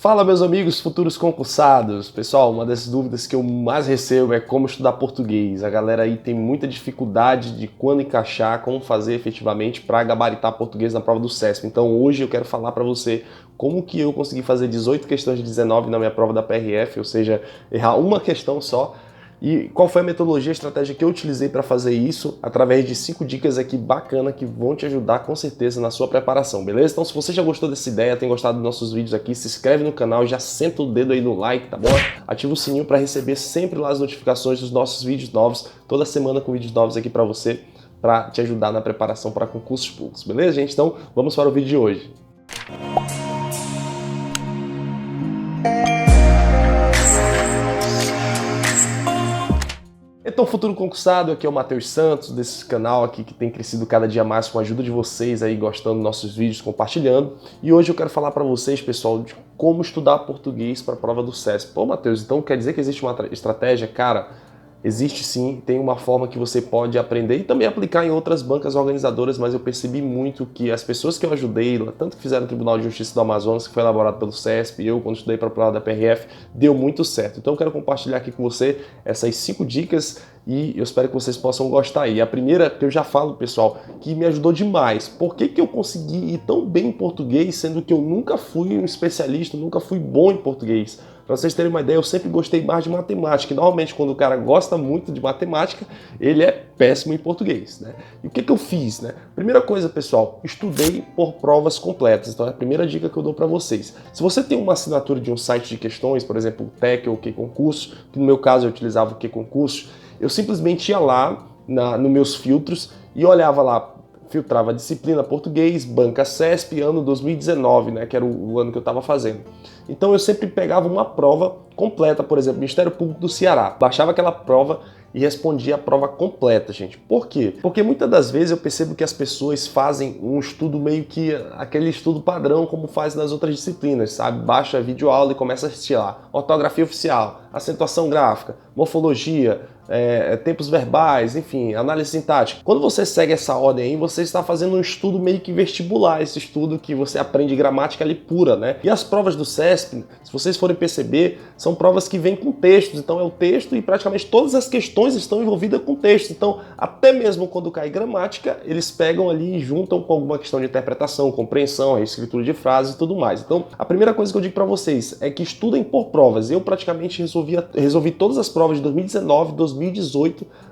Fala, meus amigos futuros concursados. Pessoal, uma das dúvidas que eu mais recebo é como estudar português. A galera aí tem muita dificuldade de quando encaixar, como fazer efetivamente para gabaritar português na prova do CESP. Então hoje eu quero falar para você como que eu consegui fazer 18 questões de 19 na minha prova da PRF, ou seja, errar uma questão só. E qual foi a metodologia, a estratégia que eu utilizei para fazer isso, através de 5 dicas aqui bacana que vão te ajudar com certeza na sua preparação, beleza? Então se você já gostou dessa ideia, tem gostado dos nossos vídeos aqui, se inscreve no canal, já senta o dedo aí no like, tá bom? Ativa o sininho para receber sempre lá as notificações dos nossos vídeos novos, toda semana com vídeos novos aqui para você, para te ajudar na preparação para concursos públicos, beleza, gente? Então vamos para o vídeo de hoje. Então, futuro concursado, aqui é o Matheus Santos, desse canal aqui que tem crescido cada dia mais com a ajuda de vocês aí, gostando dos nossos vídeos, compartilhando. E hoje eu quero falar para vocês, pessoal, de como estudar português para a prova do CESP. Pô, Matheus, então quer dizer que existe uma estratégia? Cara, existe sim, tem uma forma que você pode aprender e também aplicar em outras bancas organizadoras, mas eu percebi muito que as pessoas que eu ajudei, tanto que fizeram o Tribunal de Justiça do Amazonas, que foi elaborado pelo CESP, e eu, quando estudei para a prova da PRF, deu muito certo. Então eu quero compartilhar aqui com você essas 5 dicas e eu espero que vocês possam gostar aí. A primeira, que eu já falo, pessoal, que me ajudou demais. Por que que eu consegui ir tão bem em português, sendo que eu nunca fui um especialista, nunca fui bom em português? Para vocês terem uma ideia, eu sempre gostei mais de matemática. E normalmente, quando o cara gosta muito de matemática, ele é péssimo em português, né? E o que que eu fiz, né? Primeira coisa, pessoal, estudei por provas completas. Então é a primeira dica que eu dou para vocês. Se você tem uma assinatura de um site de questões, por exemplo, o TEC ou o QConcurso, que no meu caso eu utilizava o QConcurso, eu simplesmente ia lá nos meus filtros e olhava lá, filtrava a disciplina português, banca CESP, ano 2019, né, que era o ano que eu estava fazendo. Então eu sempre pegava uma prova completa, por exemplo, Ministério Público do Ceará, baixava aquela prova e respondia a prova completa, gente. Por quê? Porque muitas das vezes eu percebo que as pessoas fazem um estudo meio que aquele estudo padrão como faz nas outras disciplinas, sabe? Baixa a videoaula e começa a assistir lá. Ortografia oficial, acentuação gráfica, morfologia, tempos verbais, enfim, análise sintática. Quando você segue essa ordem aí, você está fazendo um estudo meio que vestibular, esse estudo que você aprende gramática ali pura, né? E as provas do CESP, se vocês forem perceber, são provas que vêm com textos, então é o texto e praticamente todas as questões estão envolvidas com texto. Então, até mesmo quando cai gramática, eles pegam ali e juntam com alguma questão de interpretação, compreensão, escritura de frases e tudo mais. Então, a primeira coisa que eu digo para vocês é que estudem por provas. Eu praticamente resolvi todas as provas de 2019, 2018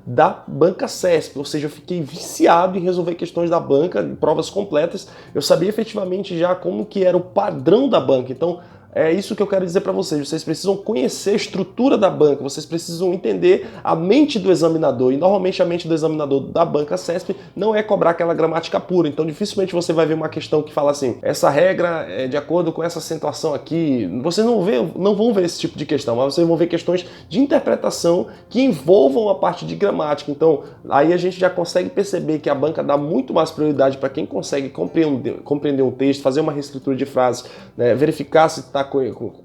da banca CESP, ou seja, eu fiquei viciado em resolver questões da banca, provas completas. Eu sabia efetivamente já como que era o padrão da banca. Então, é isso que eu quero dizer para vocês. Vocês precisam conhecer a estrutura da banca, vocês precisam entender a mente do examinador. E normalmente a mente do examinador da banca CESP não é cobrar aquela gramática pura. Então dificilmente você vai ver uma questão que fala assim, essa regra é de acordo com essa acentuação aqui. Vocês não vão ver esse tipo de questão, mas vocês vão ver questões de interpretação que envolvam a parte de gramática. Então aí a gente já consegue perceber que a banca dá muito mais prioridade para quem consegue compreender um texto, fazer uma reescritura de frases, né, verificar se está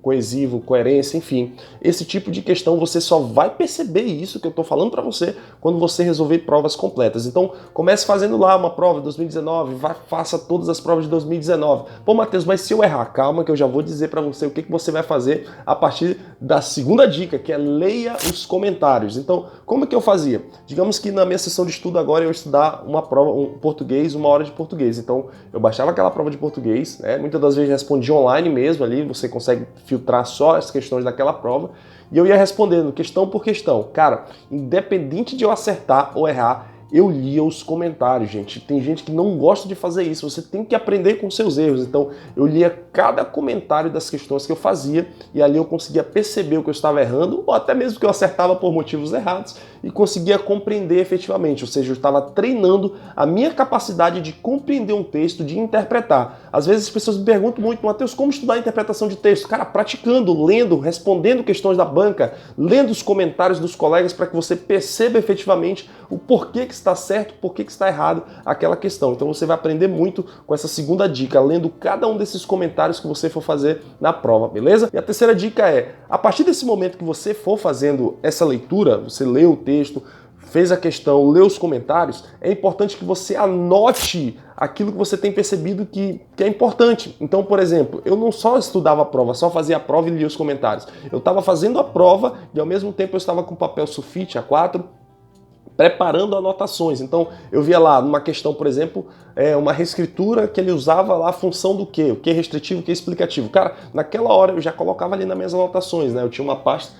coesivo, coerência, enfim. Esse tipo de questão você só vai perceber isso que eu estou falando para você quando você resolver provas completas. Então, comece fazendo lá uma prova de 2019, faça todas as provas de 2019. Pô, Matheus, mas se eu errar, calma que eu já vou dizer para você o que você vai fazer a partir da segunda dica, que é leia os comentários. Então, como é que eu fazia? Digamos que na minha sessão de estudo agora eu ia estudar uma prova, um português, 1 hora de português. Então, eu baixava aquela prova de português, né? Muitas das vezes respondia online mesmo ali, você consegue filtrar só as questões daquela prova, e eu ia respondendo questão por questão. Cara, independente de eu acertar ou errar, eu lia os comentários, gente. Tem gente que não gosta de fazer isso, você tem que aprender com seus erros. Então, eu lia cada comentário das questões que eu fazia e ali eu conseguia perceber o que eu estava errando ou até mesmo que eu acertava por motivos errados e conseguia compreender efetivamente. Ou seja, eu estava treinando a minha capacidade de compreender um texto, de interpretar. Às vezes as pessoas me perguntam muito, Matheus, como estudar a interpretação de texto? Cara, praticando, lendo, respondendo questões da banca, lendo os comentários dos colegas para que você perceba efetivamente o porquê que está certo, porquê que está errado aquela questão. Então você vai aprender muito com essa segunda dica, lendo cada um desses comentários que você for fazer na prova, beleza? E a terceira dica é, a partir desse momento que você for fazendo essa leitura, você lê o texto, fez a questão, leu os comentários, é importante que você anote aquilo que você tem percebido que é importante. Então, por exemplo, eu não só estudava a prova, só fazia a prova e lia os comentários. Eu estava fazendo a prova e ao mesmo tempo eu estava com papel sulfite A4, preparando anotações. Então, eu via lá numa questão, por exemplo, uma reescritura que ele usava lá a função do quê? O que é restritivo, o que é explicativo. Cara, naquela hora eu já colocava ali nas minhas anotações, né? Eu tinha uma pasta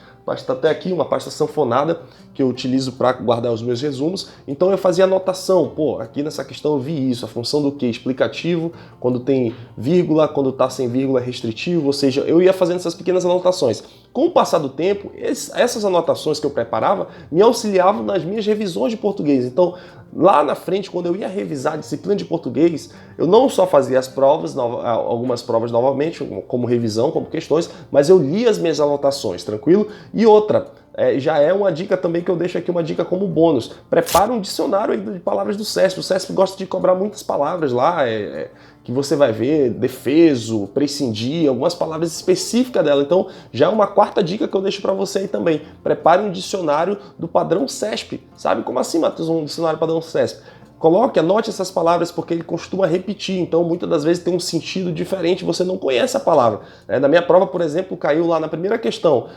até aqui, uma pasta sanfonada que eu utilizo para guardar os meus resumos. Então eu fazia anotação, pô, aqui nessa questão eu vi isso, a função do que? Explicativo, quando tem vírgula, quando está sem vírgula é restritivo, ou seja, eu ia fazendo essas pequenas anotações. Com o passar do tempo, essas anotações que eu preparava me auxiliavam nas minhas revisões de português. Então, lá na frente, quando eu ia revisar a disciplina de português, eu não só fazia as provas, algumas provas novamente, como revisão, como questões, mas eu lia as minhas anotações, tranquilo? E outra, já é uma dica também que eu deixo aqui, uma dica como bônus. Prepara um dicionário aí de palavras do CESP. O CESP gosta de cobrar muitas palavras lá, que você vai ver, defeso, prescindir, algumas palavras específicas dela. Então, já é uma quarta dica que eu deixo para você aí também. Prepare um dicionário do padrão CESP. Sabe como assim, Matheus, um dicionário padrão CESP? Coloque, anote essas palavras porque ele costuma repetir, então muitas das vezes tem um sentido diferente, você não conhece a palavra. Na minha prova, por exemplo, caiu lá na primeira questão,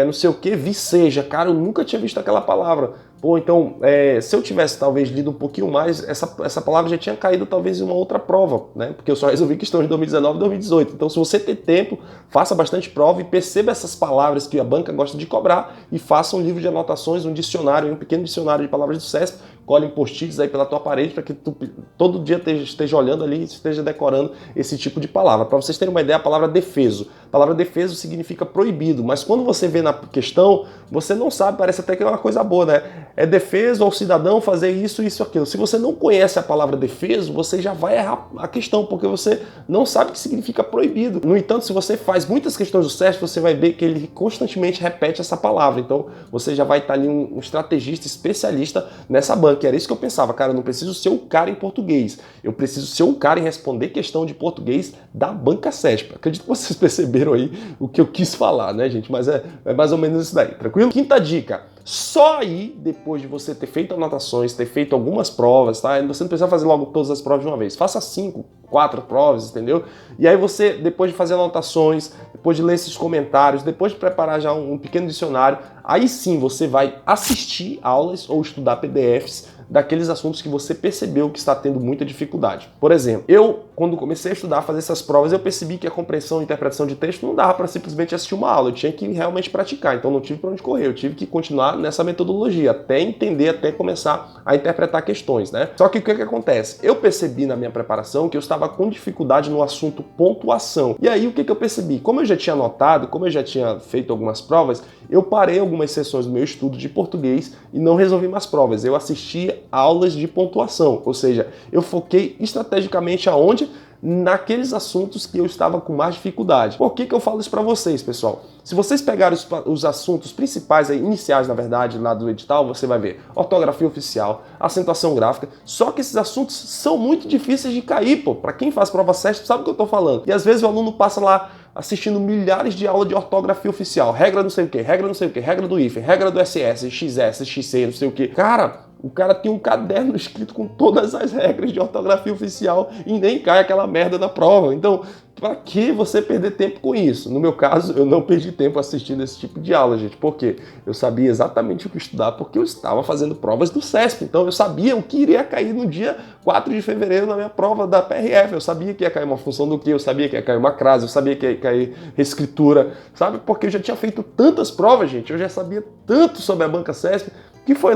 não sei o que, viceja. Cara, eu nunca tinha visto aquela palavra. Pô, então, se eu tivesse talvez lido um pouquinho mais, essa palavra já tinha caído talvez em uma outra prova, né? Porque eu só resolvi questões de 2019 e 2018. Então, se você ter tempo, faça bastante prova e perceba essas palavras que a banca gosta de cobrar e faça um livro de anotações, um dicionário, um pequeno dicionário de palavras do CESP, colhe post-its aí pela tua parede para que tu todo dia esteja olhando ali e esteja decorando esse tipo de palavra. Para vocês terem uma ideia, a palavra defeso. A palavra defeso significa proibido, mas quando você vê na questão, você não sabe, parece até que é uma coisa boa, né? É defeso ao cidadão fazer isso, isso, aquilo. Se você não conhece a palavra defeso, você já vai errar a questão, porque você não sabe o que significa proibido. No entanto, se você faz muitas questões do CESP, você vai ver que ele constantemente repete essa palavra. Então, você já vai estar ali um estrategista especialista nessa banca. Era isso que eu pensava, cara, eu não preciso ser o cara em português. Eu preciso ser o cara em responder questão de português da banca CESP. Acredito que vocês perceberam aí o que eu quis falar, né, gente? Mas é mais ou menos isso daí, tranquilo? Quinta dica. Só aí, depois de você ter feito anotações, ter feito algumas provas, tá? Você não precisa fazer logo todas as provas de uma vez. Faça 5, 4 provas, entendeu? E aí você, depois de fazer anotações, depois de ler esses comentários, depois de preparar já um pequeno dicionário, aí sim você vai assistir aulas ou estudar PDFs daqueles assuntos que você percebeu que está tendo muita dificuldade. Por exemplo, eu, quando comecei a estudar, a fazer essas provas, eu percebi que a compreensão e interpretação de texto não dava para simplesmente assistir uma aula, eu tinha que realmente praticar, então não tive para onde correr, eu tive que continuar nessa metodologia, até entender, até começar a interpretar questões, né? Só que o que acontece? Eu percebi na minha preparação que eu estava com dificuldade no assunto pontuação. E aí o que eu percebi? Como eu já tinha anotado, como eu já tinha feito algumas provas, eu parei algumas sessões do meu estudo de português e não resolvi mais provas. Eu assisti aulas de pontuação, ou seja, eu foquei estrategicamente aonde? Naqueles assuntos que eu estava com mais dificuldade. Por que eu falo isso para vocês, pessoal? Se vocês pegarem os assuntos principais, iniciais, na verdade, lá do edital, você vai ver ortografia oficial, acentuação gráfica, só que esses assuntos são muito difíceis de cair, pô. Para quem faz prova CESP sabe o que eu tô falando. E às vezes o aluno passa lá assistindo milhares de aulas de ortografia oficial, regra não sei o que, regra não sei o que, regra do hífen, regra do SS, XS, XC, não sei o que. Cara, o cara tem um caderno escrito com todas as regras de ortografia oficial e nem cai aquela merda na prova. Então, para que você perder tempo com isso? No meu caso, eu não perdi tempo assistindo esse tipo de aula, gente. Por quê? Eu sabia exatamente o que estudar porque eu estava fazendo provas do CESP. Então, eu sabia o que iria cair no dia 4 de fevereiro na minha prova da PRF. Eu sabia que ia cair uma função do que, eu sabia que ia cair uma crase, eu sabia que ia cair reescritura, sabe? Porque eu já tinha feito tantas provas, gente. Eu já sabia tanto sobre a banca CESP que foi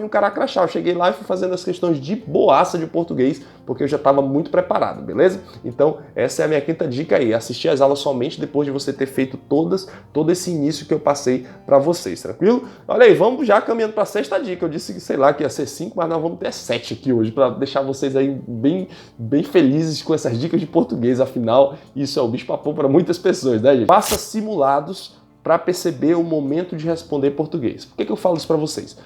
um cara crachá. Eu cheguei lá e fui fazendo as questões de boaça de português, porque eu já estava muito preparado, beleza? Então, essa é a minha quinta dica aí. Assistir as aulas somente depois de você ter feito todo esse início que eu passei para vocês, tranquilo? Olha aí, vamos já caminhando para a sexta dica. Eu disse que, sei lá, que ia ser 5, mas nós vamos ter 7 aqui hoje, para deixar vocês aí bem felizes com essas dicas de português. Afinal, isso é o bicho-papão para muitas pessoas, né, gente? Faça simulados para perceber o momento de responder português. Por que eu falo isso para vocês?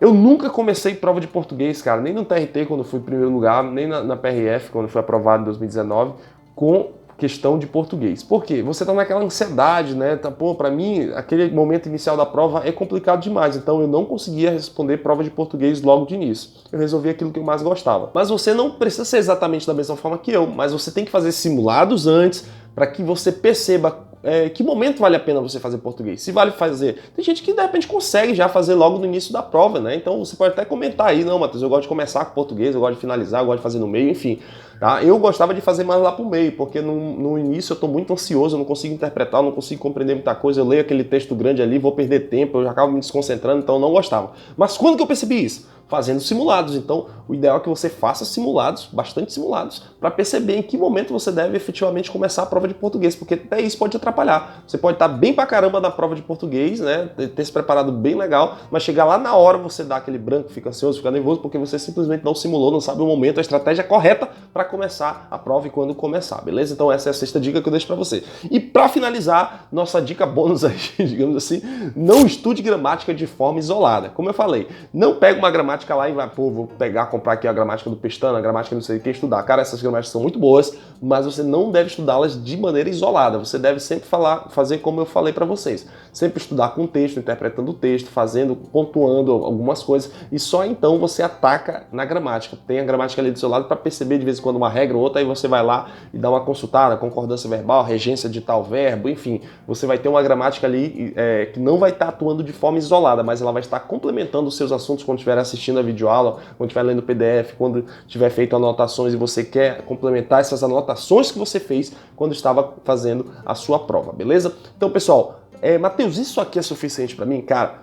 Eu nunca comecei prova de português, cara, nem no TRT quando fui em primeiro lugar, nem na PRF quando fui aprovado em 2019, com questão de português. Por quê? Você tá naquela ansiedade, né? Tá, pô, pra mim, aquele momento inicial da prova é complicado demais, então eu não conseguia responder prova de português logo de início. Eu resolvi aquilo que eu mais gostava. Mas você não precisa ser exatamente da mesma forma que eu, mas você tem que fazer simulados antes para que você perceba que momento vale a pena você fazer português. Se vale fazer... Tem gente que de repente consegue já fazer logo no início da prova, né? Então você pode até comentar aí, não, Matheus, eu gosto de começar com português, eu gosto de finalizar, eu gosto de fazer no meio, enfim. Tá? Eu gostava de fazer mais lá pro meio, porque no início eu tô muito ansioso, eu não consigo interpretar, eu não consigo compreender muita coisa, eu leio aquele texto grande ali, vou perder tempo, eu já acabo me desconcentrando, então eu não gostava. Mas quando que eu percebi isso? Fazendo simulados. Então, o ideal é que você faça simulados, bastante simulados, para perceber em que momento você deve efetivamente começar a prova de português, porque até isso pode atrapalhar. Você pode estar bem pra caramba na prova de português, né, ter se preparado bem legal, mas chegar lá na hora você dá aquele branco, fica ansioso, fica nervoso, porque você simplesmente não simulou, não sabe o momento, a estratégia correta para começar a prova e quando começar, beleza? Então essa é a sexta dica que eu deixo para você. E para finalizar, nossa dica bônus aí, digamos assim, não estude gramática de forma isolada. Como eu falei, não pega uma gramática lá e vai, pô, vou pegar, comprar aqui a gramática do Pestana, a gramática não sei o que, estudar. Cara, essas gramáticas são muito boas, mas você não deve estudá-las de maneira isolada. Você deve sempre fazer como eu falei para vocês. Sempre estudar com o texto, interpretando o texto, fazendo, pontuando algumas coisas, e só então você ataca na gramática. Tem a gramática ali do seu lado para perceber de vez em quando uma regra ou outra, aí você vai lá e dá uma consultada, concordância verbal, regência de tal verbo, enfim. Você vai ter uma gramática ali que não vai estar atuando de forma isolada, mas ela vai estar complementando os seus assuntos quando estiver assistindo a videoaula, quando estiver lendo o PDF, quando tiver feito anotações e você quer complementar essas anotações que você fez quando estava fazendo a sua prova, beleza? Então, pessoal, Matheus, isso aqui é suficiente para mim? Cara,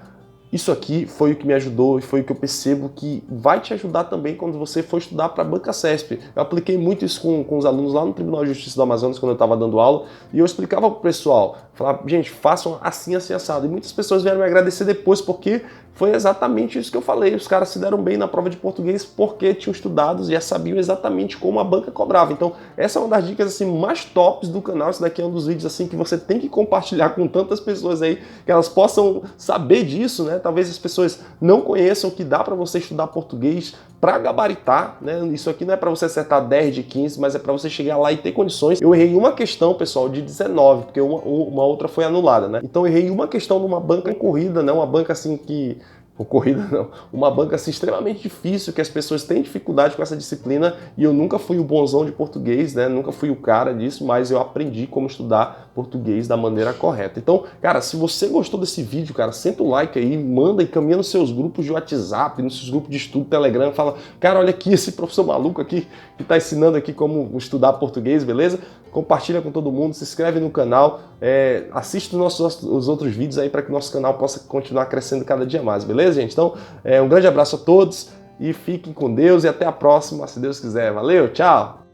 isso aqui foi o que me ajudou e foi o que eu percebo que vai te ajudar também quando você for estudar para a Banca CESP. Eu apliquei muito isso com os alunos lá no Tribunal de Justiça do Amazonas quando eu estava dando aula e eu explicava para o pessoal, falava, gente, façam assim, assim, assado. E muitas pessoas vieram me agradecer depois porque foi exatamente isso que eu falei. Os caras se deram bem na prova de português porque tinham estudado e já sabiam exatamente como a banca cobrava. Então, essa é uma das dicas assim mais tops do canal. Esse daqui é um dos vídeos assim que você tem que compartilhar com tantas pessoas aí, que elas possam saber disso, né? Talvez as pessoas não conheçam que dá para você estudar português para gabaritar, né? Isso aqui não é para você acertar 10 de 15, mas é para você chegar lá e ter condições. Eu errei uma questão, pessoal, de 19, porque uma outra foi anulada, né? Então eu errei uma questão numa banca concorrida, né? Uma banca assim que... Concorrida não, uma banca assim, extremamente difícil, que as pessoas têm dificuldade com essa disciplina e eu nunca fui o bonzão de português, né? Nunca fui o cara disso, mas eu aprendi como estudar português da maneira correta. Então, cara, se você gostou desse vídeo, cara, senta o like aí, manda e caminha nos seus grupos de WhatsApp, nos seus grupos de estudo Telegram, fala, cara, olha aqui esse professor maluco aqui que tá ensinando aqui como estudar português, beleza? Compartilha com todo mundo, se inscreve no canal, assiste os outros vídeos aí para que o nosso canal possa continuar crescendo cada dia mais, beleza, gente? Então, um grande abraço a todos e fiquem com Deus e até a próxima, se Deus quiser. Valeu, tchau!